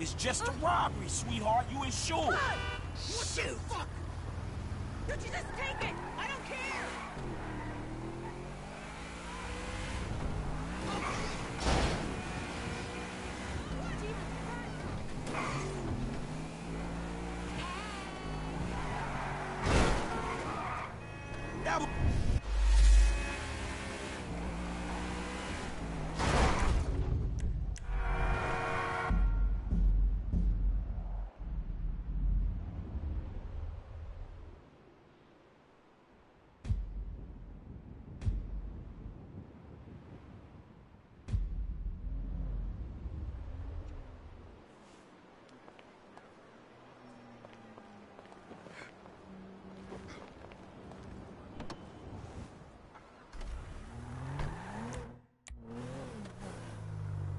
It's just a robbery, sweetheart. You insured. Shoot! Fuck! Don't you just take it? I don't care!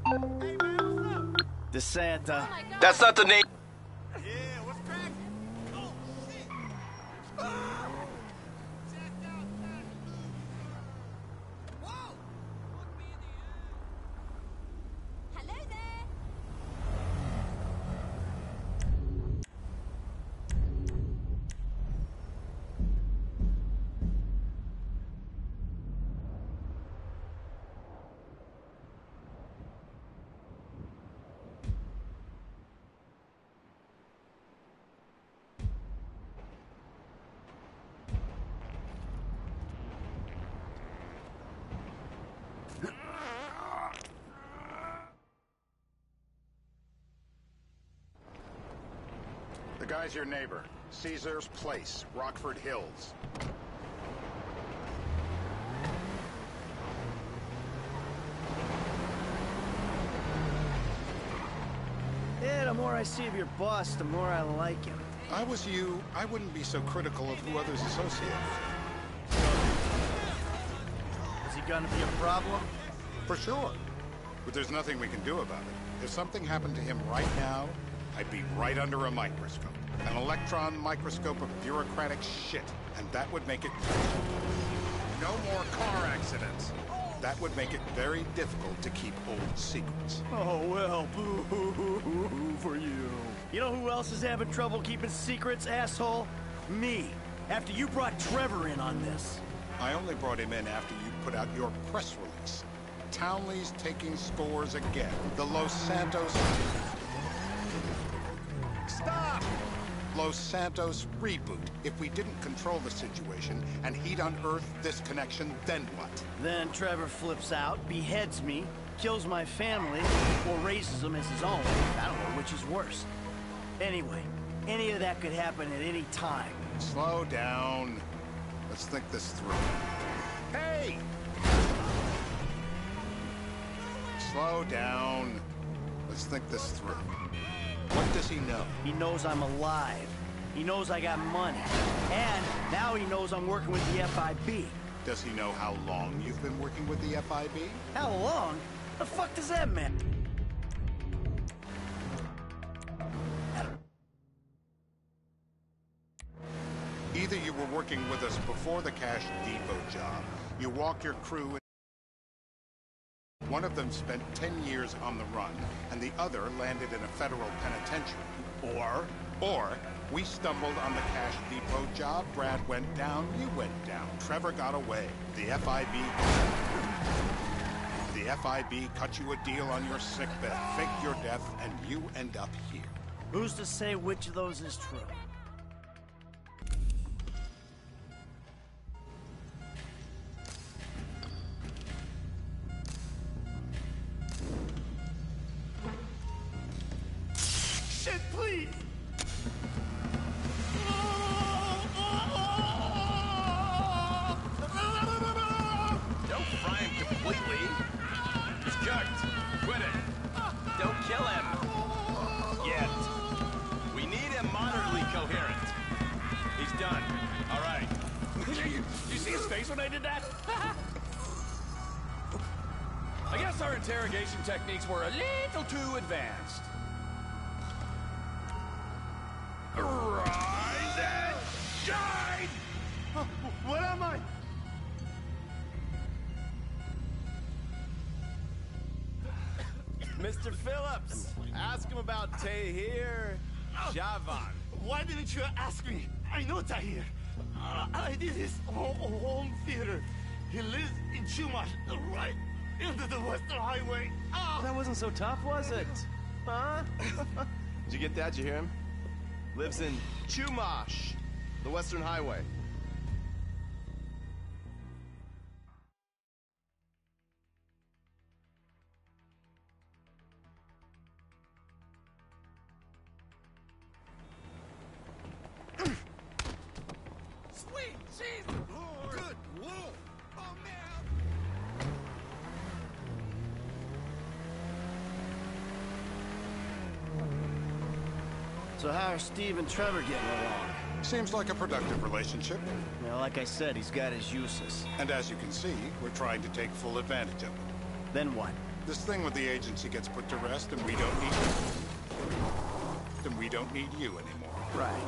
Hey man, what's up? DeSanta. Oh That's not the name. Yeah, what's cracking? Oh, shit! Ah! Checked out that move. Whoa! Look me in the eye. Hello there! The guy's your neighbor. Caesar's Place, Rockford Hills. Yeah, the more I see of your boss, the more I like him. If I was you, I wouldn't be so critical of who others associate with. Is he gonna be a problem? For sure. But there's nothing we can do about it. If something happened to him right now, I'd be right under a microscope. An electron microscope of bureaucratic shit. And that would make it... No more car accidents. That would make it very difficult to keep old secrets. Oh, well, boo-hoo-hoo-hoo for you. You know who else is having trouble keeping secrets, asshole? Me. After you brought Trevor in on this. I only brought him in after you put out your press release. Townley's taking scores again. The Los Santos... Stop! Los Santos reboot. If we didn't control the situation and he'd unearthed this connection, then what? Then Trevor flips out, beheads me, kills my family, or raises them as his own. I don't know which is worse. Anyway, any of that could happen at any time. Slow down. Let's think this through. Hey! Slow down. Let's think this through. What does he know? He knows I'm alive. He knows I got money. And now he knows I'm working with the FIB. Does he know how long you've been working with the FIB? How long? The fuck does that mean? Either you were working with us before the Cash Depot job, you walked your crew in. One of them spent 10 years on the run, and the other landed in a federal penitentiary. Or, we stumbled on the Cash Depot job, Brad went down, you went down, Trevor got away. The FIB cut you a deal on your sickbed, faked your death, and you end up here. Who's to say which of those is true? Shit, please! Don't fry him completely. He's cooked. Quit it. Don't kill him. Yet. We need him moderately coherent. He's done. All right. You see his face when I did that? I guess our interrogation techniques were a little too advanced. Rise and shine! What am I? Mr. Phillips, ask him about Tahir Javan. Why didn't you ask me? I know Tahir. I did his home theater. He lives in Chumash, right into the Western Highway. That wasn't so tough, was it? Huh? Did you get that? Did you hear him? Lives in Chumash, the Western Highway. Sweet Jesus! Lord. Good Lord! Oh, man! So how are Steve and Trevor getting along? Seems like a productive relationship. You know, like I said, he's got his uses. And as you can see, we're trying to take full advantage of it. Then what? This thing with the agency gets put to rest and we don't need then we don't need you anymore. Right.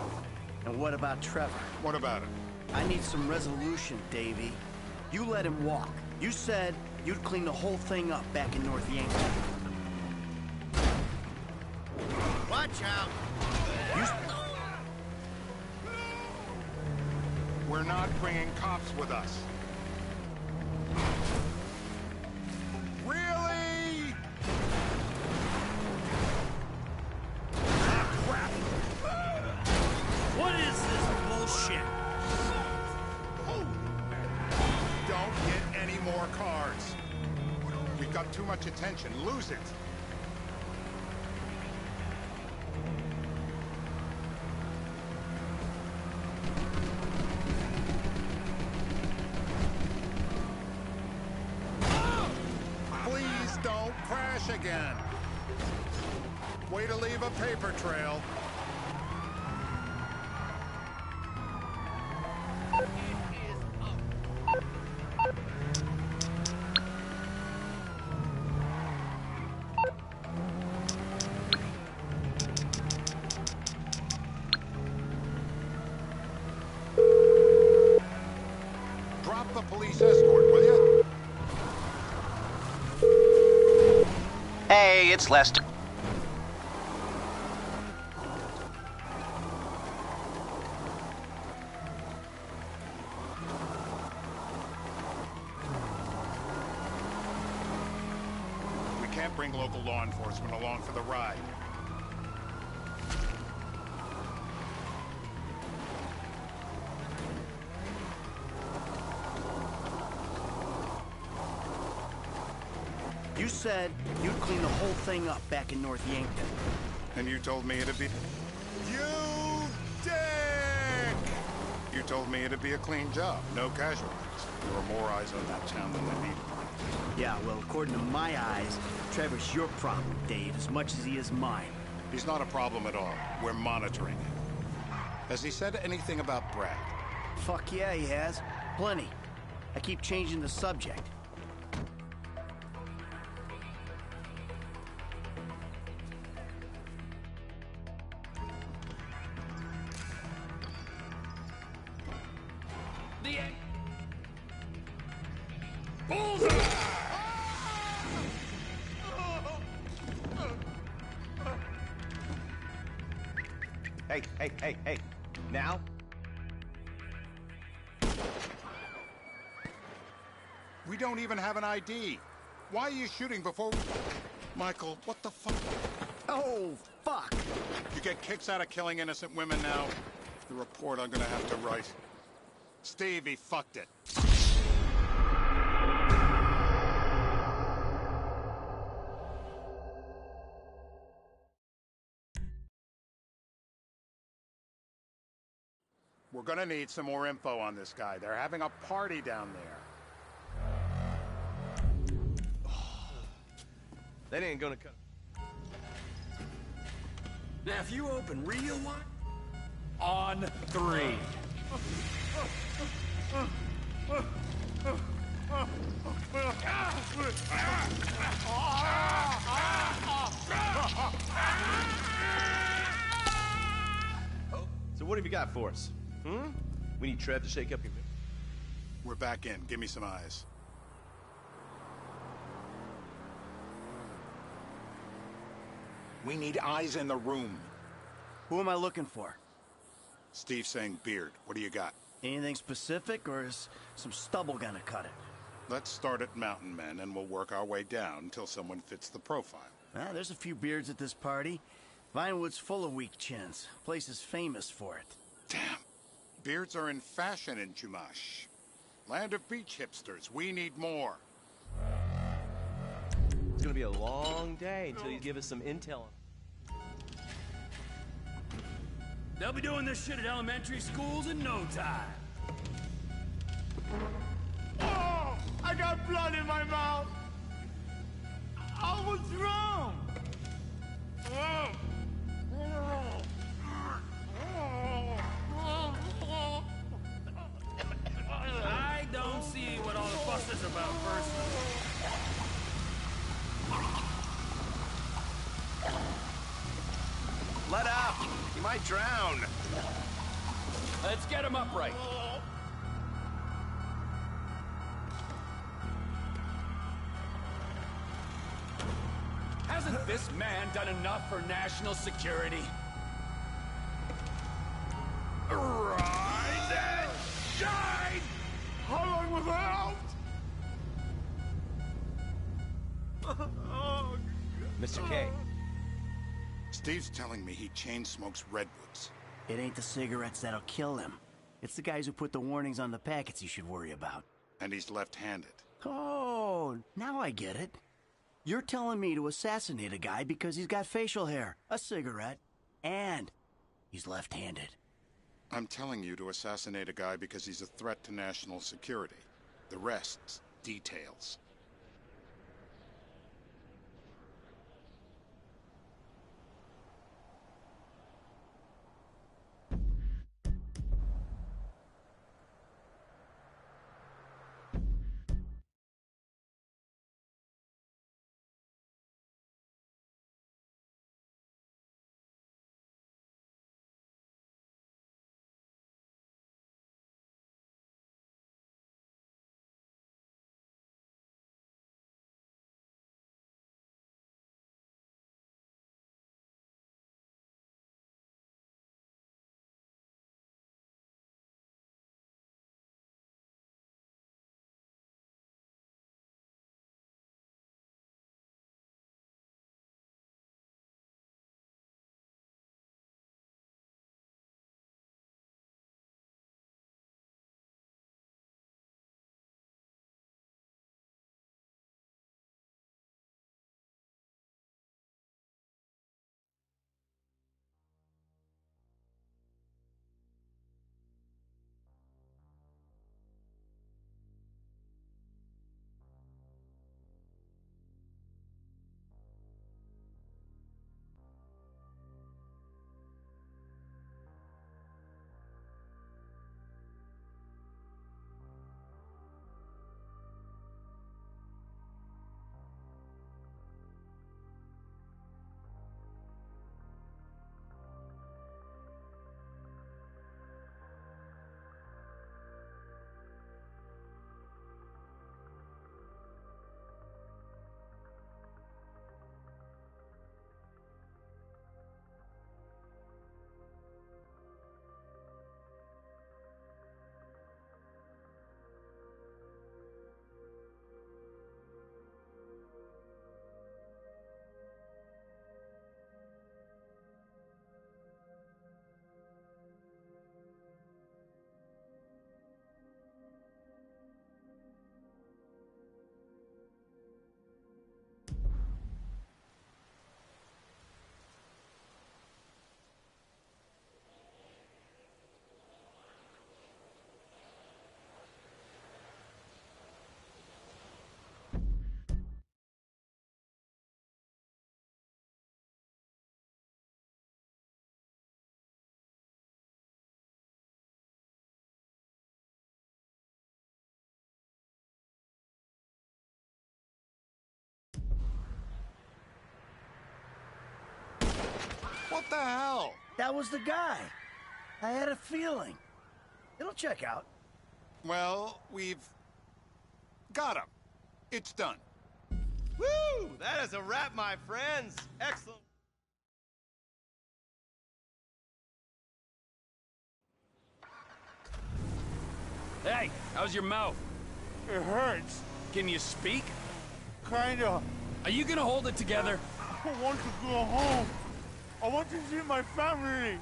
And what about Trevor? What about it? I need some resolution, Davey. You let him walk. You said you'd clean the whole thing up back in North Yankton. Watch out! We're not bringing cops with us. Really? Ah, crap! What is this bullshit? Don't get any more cars. We've got too much attention. Lose it. Please don't crash again. Way to leave a paper trail. Drop the police escort, will you? Hey, it's Lester. We can't bring local law enforcement along for the ride. You said you'd clean the whole thing up back in North Yankton. And you told me it'd be... You dick! You told me it'd be a clean job, no casualties. There were more eyes on that town than they needed. Yeah, well, according to my eyes, Trevor's your problem, Dave, as much as he is mine. He's not a problem at all. We're monitoring him. Has he said anything about Brad? Fuck yeah, he has. Plenty. I keep changing the subject. Hey. Now? We don't even have an ID. Why are you shooting before... Michael, what the fuck? Oh, fuck! You get kicks out of killing innocent women now? The report I'm gonna have to write. Steve, he fucked it. We're gonna need some more info on this guy. They're having a party down there. That ain't gonna cut. Now, if you open real wide, on 3. So what have you got for us? We need Trev to shake up your... We're back in. Give me some eyes. We need eyes in the room. Who am I looking for? Steve's saying Beard. What do you got? Anything specific, or is some stubble gonna cut it? Let's start at Mountain Men, and we'll work our way down until someone fits the profile. There's a few beards at this party. Vinewood's full of weak chins. Place is famous for it. Damn. Beards are in fashion in Chumash. Land of beach hipsters. We need more. It's gonna be a long day until you give us some intel. They'll be doing this shit at elementary schools in no time. Oh, I got blood in my mouth. I was drowned. I don't see what all the fuss is about personally. Let up! You might drown. Let's get him upright. Hasn't this man done enough for national security? Rise and shine! How long was I out? Mr. K, Steve's telling me he chain smokes redwoods. It ain't the cigarettes that'll kill him. It's the guys who put the warnings on the packets you should worry about. And he's left-handed. Oh, now I get it. You're telling me to assassinate a guy because he's got facial hair, a cigarette, and he's left-handed. I'm telling you to assassinate a guy because he's a threat to national security. The rest's details. What the hell? That was the guy. I had a feeling. It'll check out. Well, we've got him. It's done. woo! That is a wrap, my friends. Excellent. Hey, how's your mouth? It hurts. Can you speak? Kinda. Are you gonna hold it together? I want to go home. I want to see my family.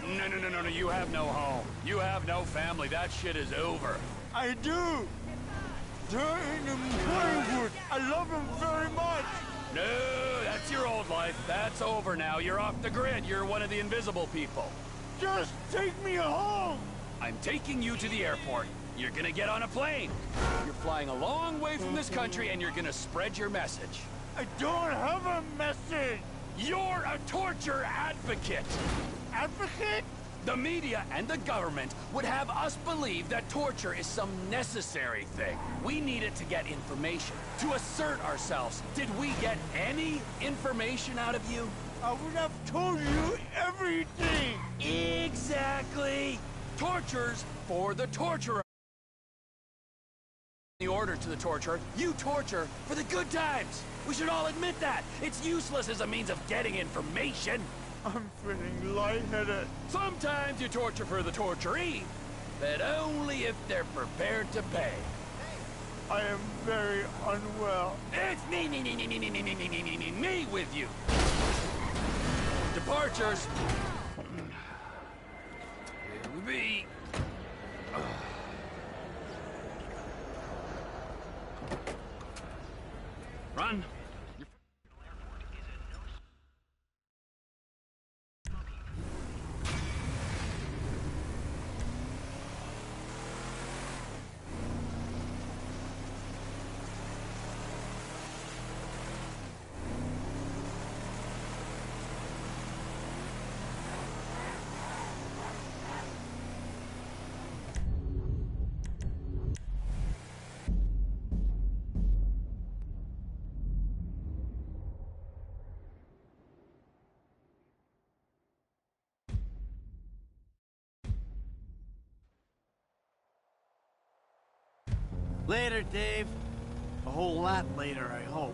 No, you have no home. You have no family. That shit is over. I do. They're in the Hollywood. I love them very much. No, that's your old life. That's over now. You're off the grid. You're one of the invisible people. Just take me home. I'm taking you to the airport. You're gonna get on a plane. You're flying a long way from this country and you're gonna spread your message. I don't have a message. You're a torture advocate. Advocate? The media and the government would have us believe that torture is some necessary thing. We need it to get information, to assert ourselves. Did we get any information out of you? I would have told you everything. Exactly. Torture's for the torturer. The order to the torturer, you torture for the good times. We should all admit that. It's useless as a means of getting information. I'm feeling lightheaded. Sometimes you torture for the torturee, but only if they're prepared to pay. I am very unwell. It's me with you. Departures. It'll be... Run. Later, Dave. A whole lot later, I hope.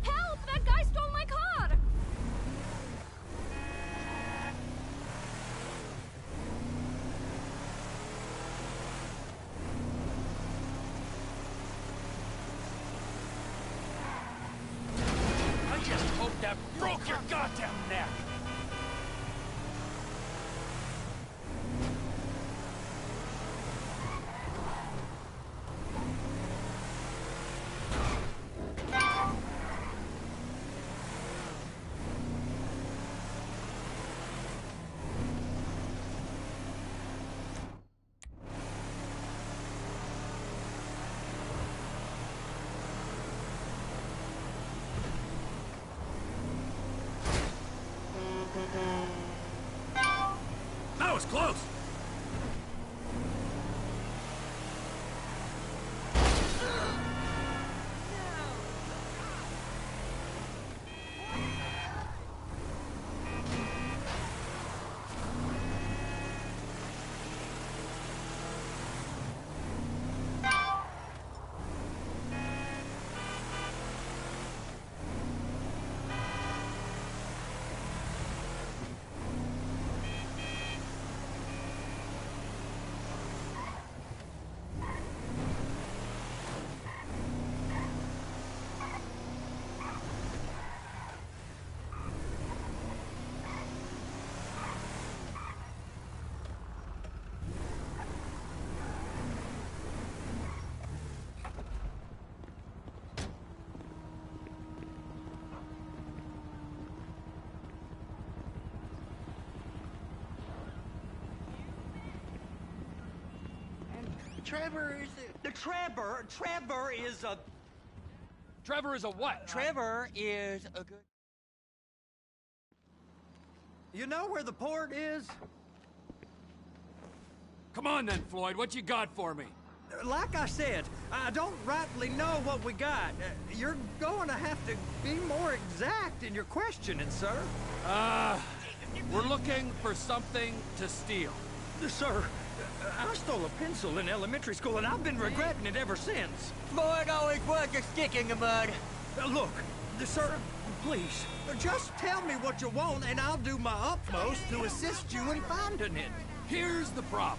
Help! That guy stole my car! I just hope that broke your goddamn neck. That was close. Trevor is Trevor is a... Trevor is a what? Trevor is a good... You know where the port is? Come on then, Floyd. What you got for me? Like I said, I don't rightly know what we got. You're going to have to be more exact in your questioning, sir. We're looking for something to steal. Sir, I stole a pencil in elementary school, and I've been regretting it ever since. Floyd always was a stick in the mud. Look, sir, please, just tell me what you want, and I'll do my utmost to assist you in finding it. Here's the problem.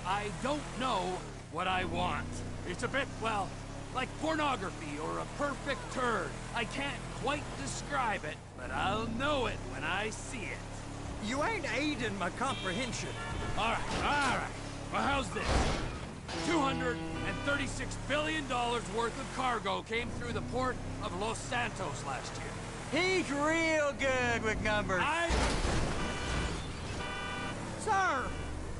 I don't know what I want. It's a bit, well, like pornography or a perfect turd. I can't quite describe it, but I'll know it when I see it. You ain't aiding my comprehension. All right. Well, how's this? $236 billion worth of cargo came through the port of Los Santos last year. He's real good with numbers. Sir!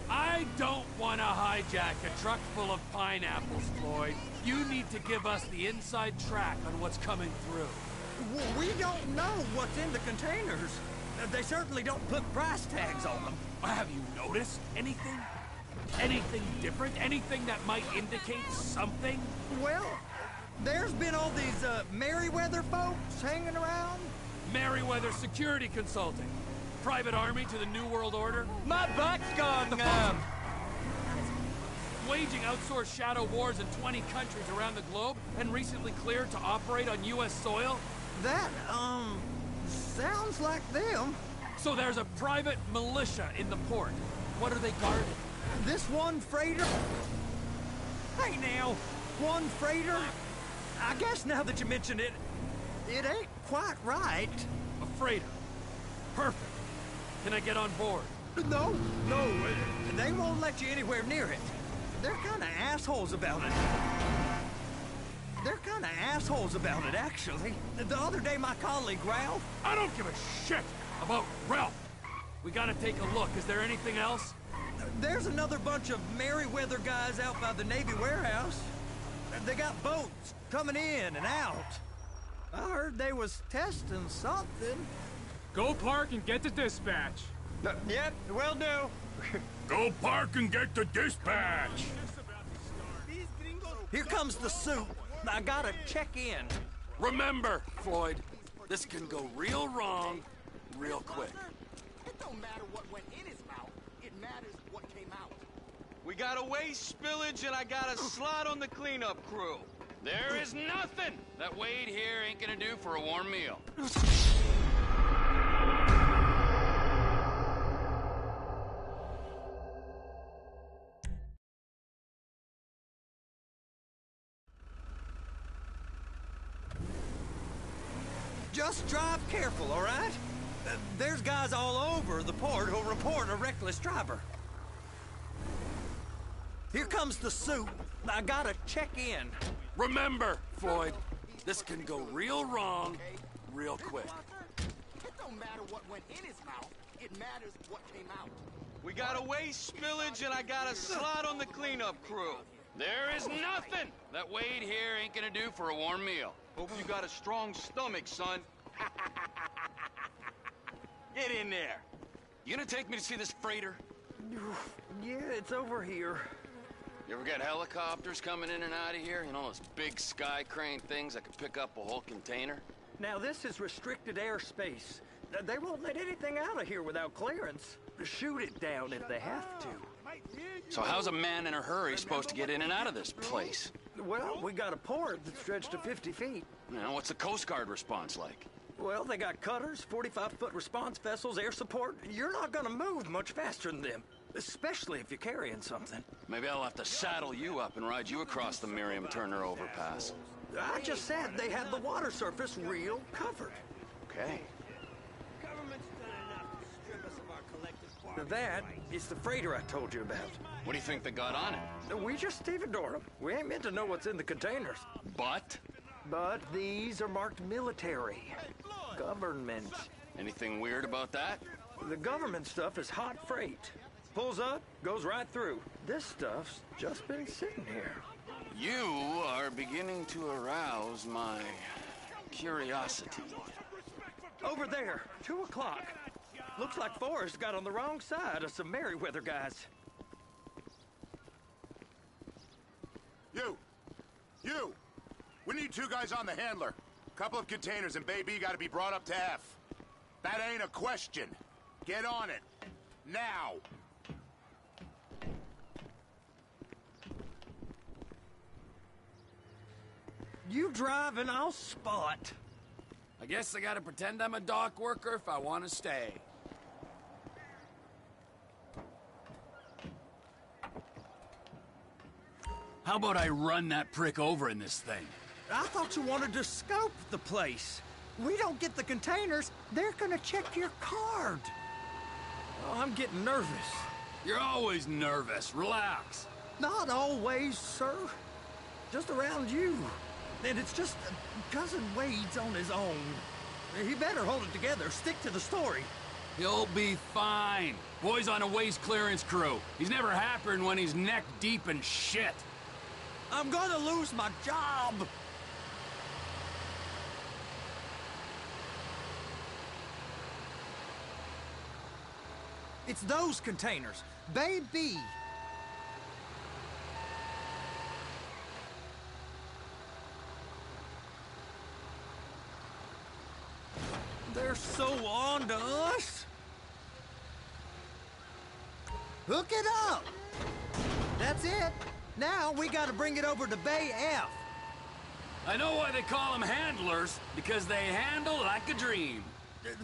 I don't want to hijack a truck full of pineapples, Floyd. You need to give us the inside track on what's coming through. We don't know what's in the containers. They certainly don't put price tags on them. Have you noticed anything? Anything different? Anything that might indicate something? Well, there's been all these Merryweather folks hanging around. Merryweather Security Consulting. Private army to the New World Order. My butt's gone numb. Waging outsourced shadow wars in 20 countries around the globe and recently cleared to operate on U.S. soil. That, sounds like them. So there's a private militia in the port. What are they guarding? This one freighter? Hey now, one freighter? I guess now that you mention it, it ain't quite right. A freighter. Perfect. Can I get on board? No, they won't let you anywhere near it. They're kind of assholes about it. Actually. The other day, my colleague, Ralph... I don't give a shit about Ralph. We gotta take a look. Is there anything else? There's another bunch of Merryweather guys out by the Navy warehouse. They got boats coming in and out. I heard they was testing something. Go park and get to dispatch. Yep, will do. Go park and get the dispatch. Here comes the suit. I gotta check in. Remember, Floyd, this can go real wrong real quick. It don't matter what went in his mouth. It matters what came out. We got a waste spillage and I got a slot on the cleanup crew. There is nothing that Wade here ain't gonna do for a warm meal. Just drive careful, all right? There's guys all over the port who'll report a reckless driver. Here comes the suit. I gotta check in. Remember, Floyd, this can go real wrong real quick. It don't matter what went in his mouth. It matters what came out. We got a waste spillage and I got a slot on the cleanup crew. There is nothing that Wade here ain't gonna do for a warm meal. Hope you got a strong stomach, son. Get in there. You gonna take me to see this freighter? Yeah, it's over here. You ever get helicopters coming in and out of here? You know, those big sky crane things that could pick up a whole container? Now, this is restricted airspace. They won't let anything out of here without clearance. Shoot it down if they have to. So how's a man in a hurry supposed to get in and out of this place? Well, we got a port that's stretched to 50 feet. You know, what's the Coast Guard response like? Well, they got cutters, 45-foot response vessels, air support. You're not gonna move much faster than them, especially if you're carrying something. Maybe I'll have to saddle you up and ride you across the Miriam Turner overpass. I just said they had the water surface real covered. Okay. That is the freighter I told you about. What do you think they got on it? We just stevedored them. We ain't meant to know what's in the containers. But? But these are marked military. Government. Anything weird about that? The government stuff is hot freight. Pulls up, goes right through. This stuff's just been sitting here. You are beginning to arouse my curiosity. Over there, 2 o'clock. Looks like Forrest got on the wrong side of some Merryweather guys. You! We need 2 guys on the handler. Couple of containers and Baby gotta be brought up to F. That ain't a question. Get on it. Now! You drive and I'll spot. I guess I gotta pretend I'm a dock worker if I want to stay. How about I run that prick over in this thing? I thought you wanted to scope the place. We don't get the containers, they're gonna check your card. Oh, I'm getting nervous. You're always nervous. Relax. Not always, sir. Just around you. And it's just Cousin Wade's on his own. He better hold it together. Stick to the story. He'll be fine. Boy's on a waste clearance crew. He's never happier when he's neck deep in shit. I'm gonna lose my job. It's those containers. Baby. They're so on to us. Hook it up. That's it. Now we gotta bring it over to Bay F. I know why they call them handlers, because they handle like a dream.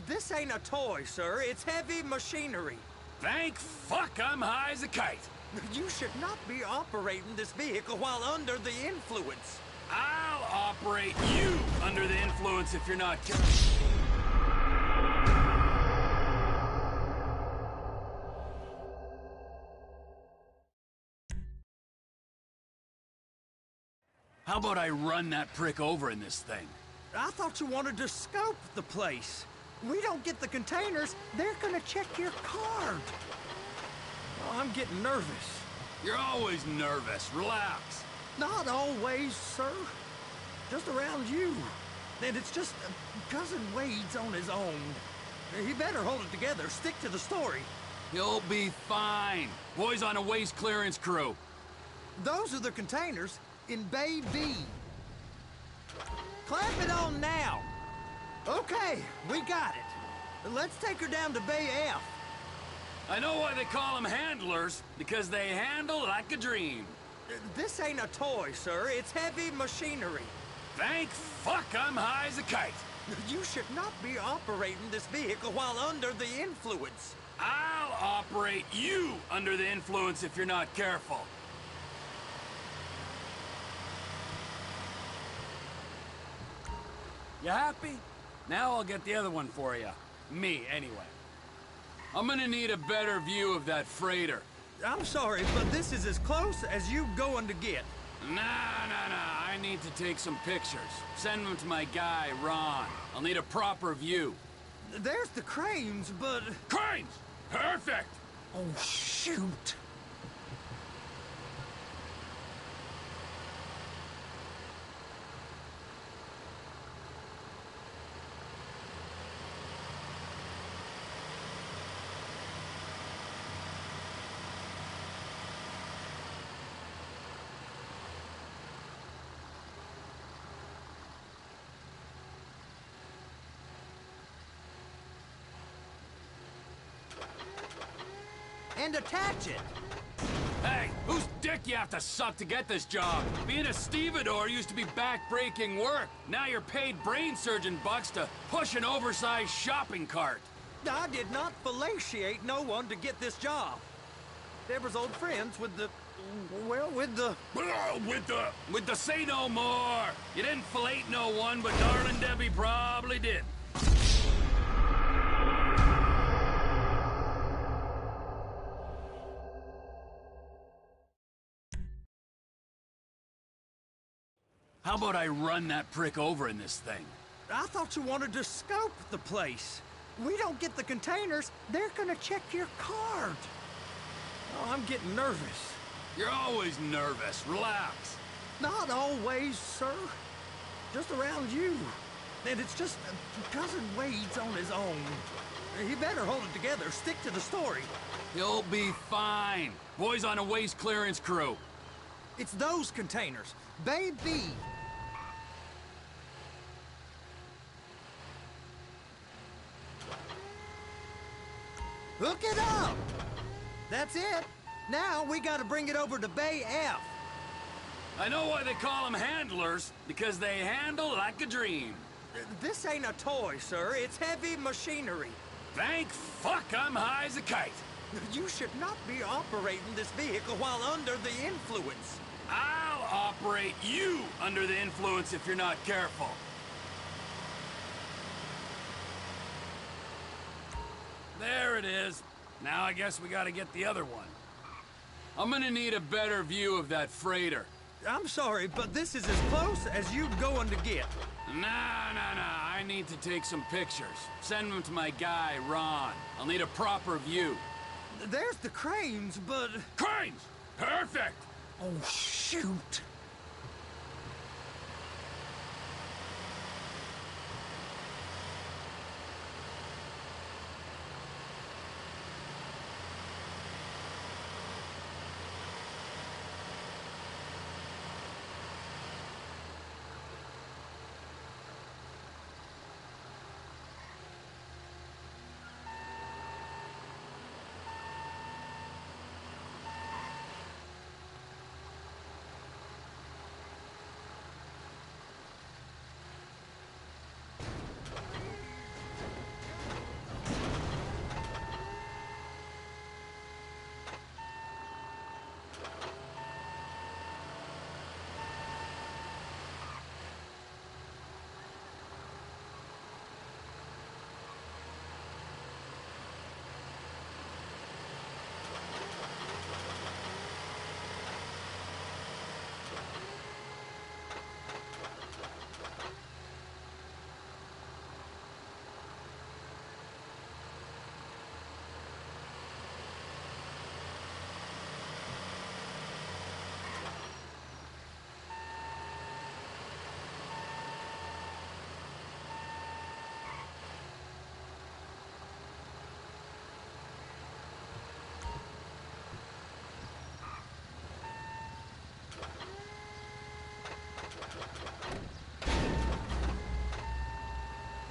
This ain't a toy, sir. It's heavy machinery. Thank fuck I'm high as a kite. You should not be operating this vehicle while under the influence. I'll operate you under the influence if you're not careful. How about I run that prick over in this thing? I thought you wanted to scope the place. We don't get the containers, they're gonna check your card. Oh, I'm getting nervous. You're always nervous. Relax. Not always, sir. Just around you. And it's just Cousin Wade's on his own. He better hold it together. Stick to the story. He'll be fine. Boy's on a waste clearance crew. Those are the containers in Bay B. Clamp it on now. Okay, we got it. Let's take her down to Bay F. I know why they call them handlers, because they handle like a dream. This ain't a toy, sir. It's heavy machinery. Thank fuck I'm high as a kite. You should not be operating this vehicle while under the influence. I'll operate you under the influence if you're not careful. You happy? Now I'll get the other one for you. Me, anyway. I'm gonna need a better view of that freighter. I'm sorry, but this is as close as you going to get. Nah. I need to take some pictures. Send them to my guy, Ron. I'll need a proper view. There's the cranes, but... Cranes! Perfect! Oh, shoot. And attach it. Hey, whose dick you have to suck to get this job? Being a stevedore used to be back-breaking work. Now you're paid brain surgeon bucks to push an oversized shopping cart. I did not fellatiate no one to get this job. Deborah's old friends with the... well, with the... With the say no more. You didn't fillet no one, but darling Debbie probably did. How about I run that prick over in this thing? I thought you wanted to scope the place. We don't get the containers, they're gonna check your card. Oh, I'm getting nervous. You're always nervous. Relax. Not always, sir. Just around you. And it's just Cousin Wade's on his own. He better hold it together. Stick to the story. You'll be fine. Boys on a waste clearance crew. It's those containers. Baby! Hook it up! That's it. Now we gotta bring it over to Bay F. I know why they call them handlers, because they handle like a dream. This ain't a toy, sir. It's heavy machinery. Thank fuck I'm high as a kite. You should not be operating this vehicle while under the influence. I'll operate you under the influence if you're not careful. There it is. Now I guess we gotta get the other one. I'm gonna need a better view of that freighter. I'm sorry, but this is as close as you're going to get. Nah. I need to take some pictures. Send them to my guy, Ron. I'll need a proper view. There's the cranes, but... Cranes! Perfect! Oh, shoot!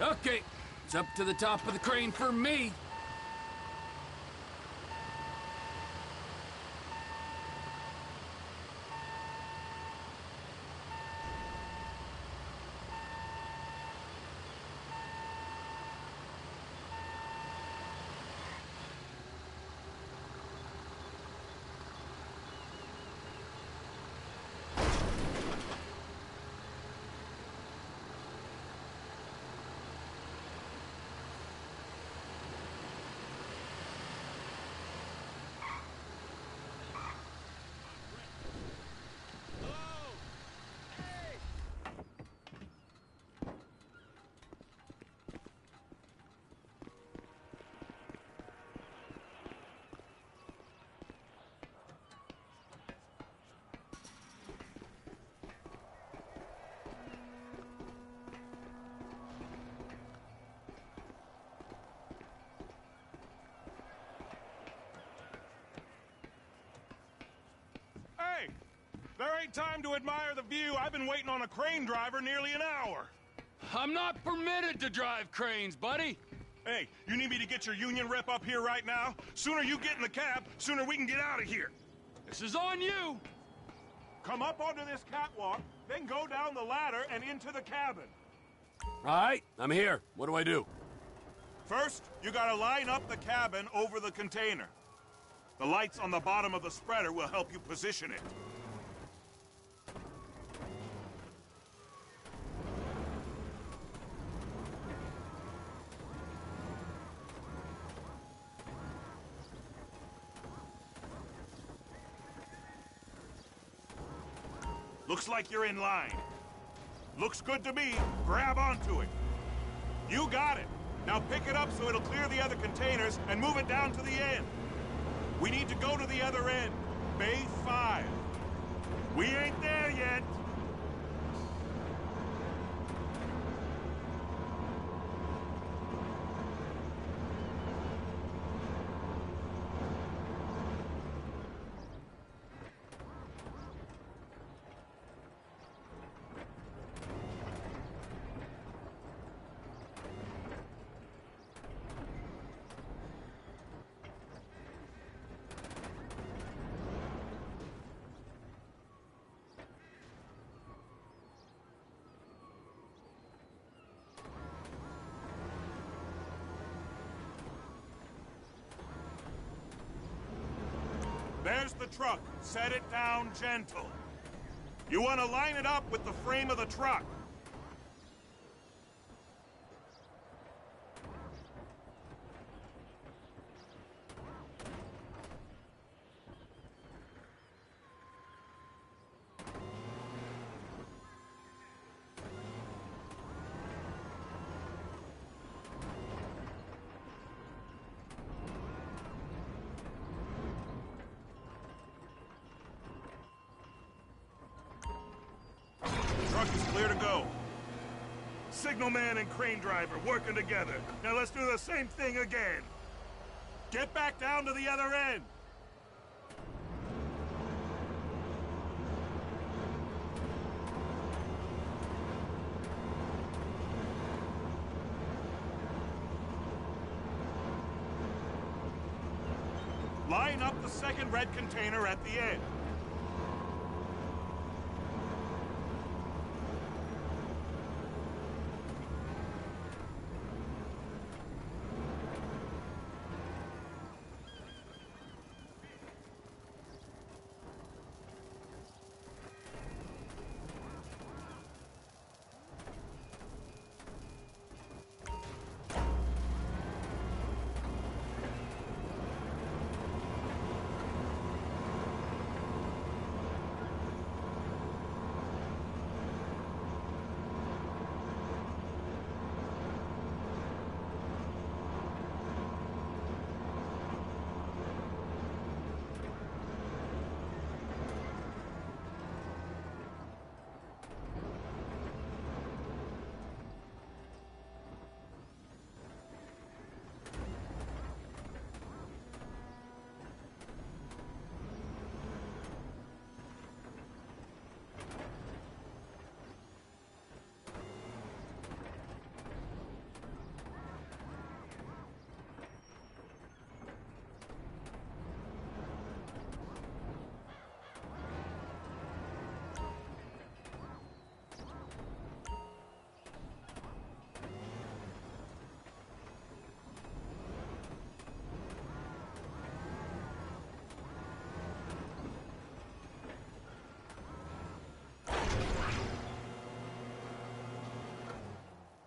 Okay, it's up to the top of the crane for me. There ain't time to admire the view. I've been waiting on a crane driver nearly an hour. I'm not permitted to drive cranes, buddy. Hey, you need me to get your union rep up here right now? Sooner you get in the cab, sooner we can get out of here. This is on you. Come up onto this catwalk, then go down the ladder and into the cabin. All right, I'm here. What do I do? First, you gotta line up the cabin over the container. The lights on the bottom of the spreader will help you position it. Looks like you're in line. Looks good to me. Grab onto it. You got it. Now pick it up so it'll clear the other containers and move it down to the end. We need to go to the other end. Bay 5. We ain't there yet. There's the truck. Set it down gentle. You want to line it up with the frame of the truck. Truck is clear to go. Signalman and crane driver working together. Now let's do the same thing again. Get back down to the other end. Line up the second red container at the end.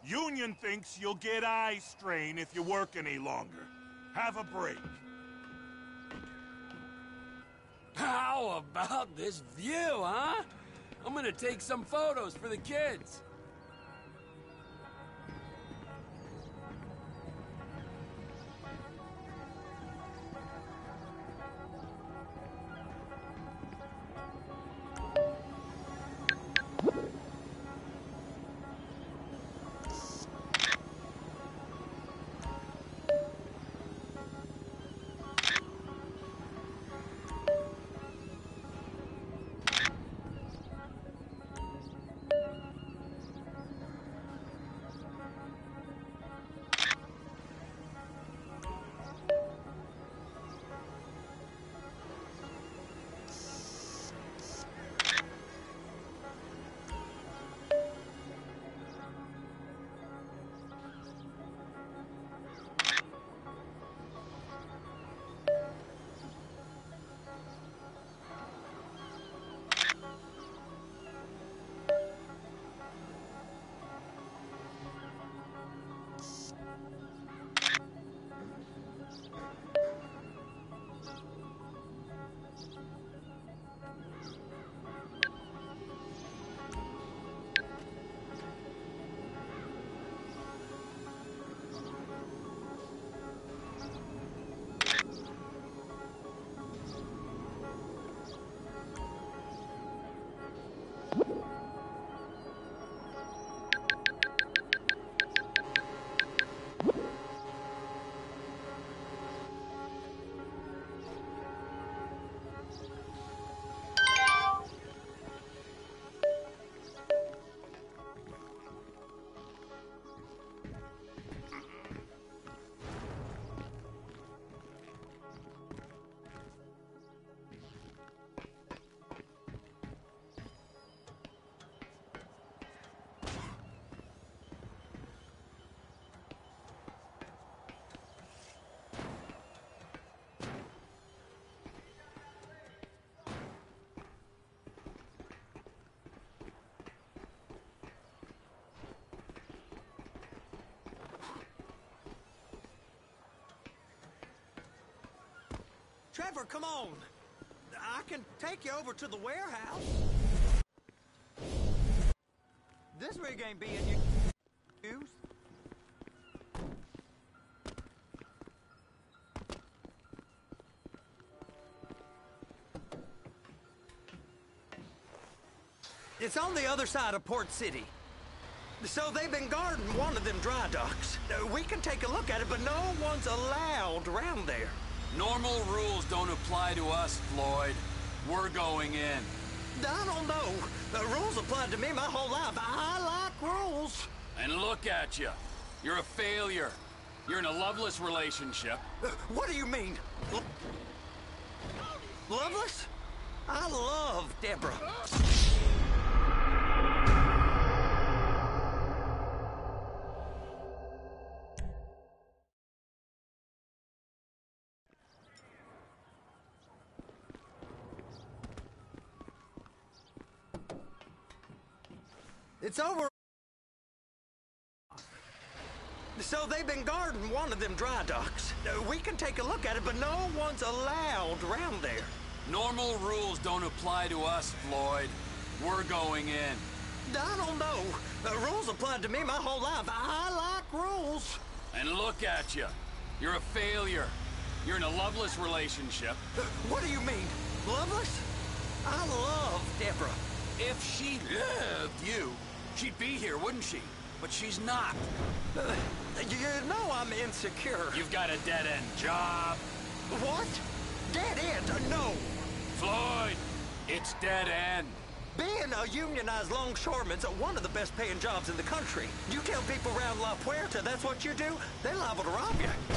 Union thinks you'll get eye strain if you work any longer. Have a break. How about this view, huh? I'm gonna take some photos for the kids. Trevor, come on. I can take you over to the warehouse. This rig ain't being used. It's on the other side of Port City. So they've been guarding one of them dry docks. We can take a look at it, but no one's allowed around there. Normal rules don't apply to us, Floyd. We're going in. I don't know. The rules applied to me my whole life. I like rules. And look at you. You're a failure. You're in a loveless relationship. What do you mean? Loveless? I love Deborah. It's over. So they've been guarding one of them dry docks. We can take a look at it, but no one's allowed around there. Normal rules don't apply to us, Floyd. We're going in. I don't know. The rules applied to me my whole life. I like rules. And look at you. You're a failure. You're in a loveless relationship. What do you mean? Loveless? I love Deborah. If she loved you, she'd be here, wouldn't she? But she's not. You know I'm insecure. You've got a dead-end job. What? Dead end? No. Floyd, it's dead end. Being a unionized longshoreman's one of the best paying jobs in the country. You tell people around La Puerta that's what you do, they're liable to rob you.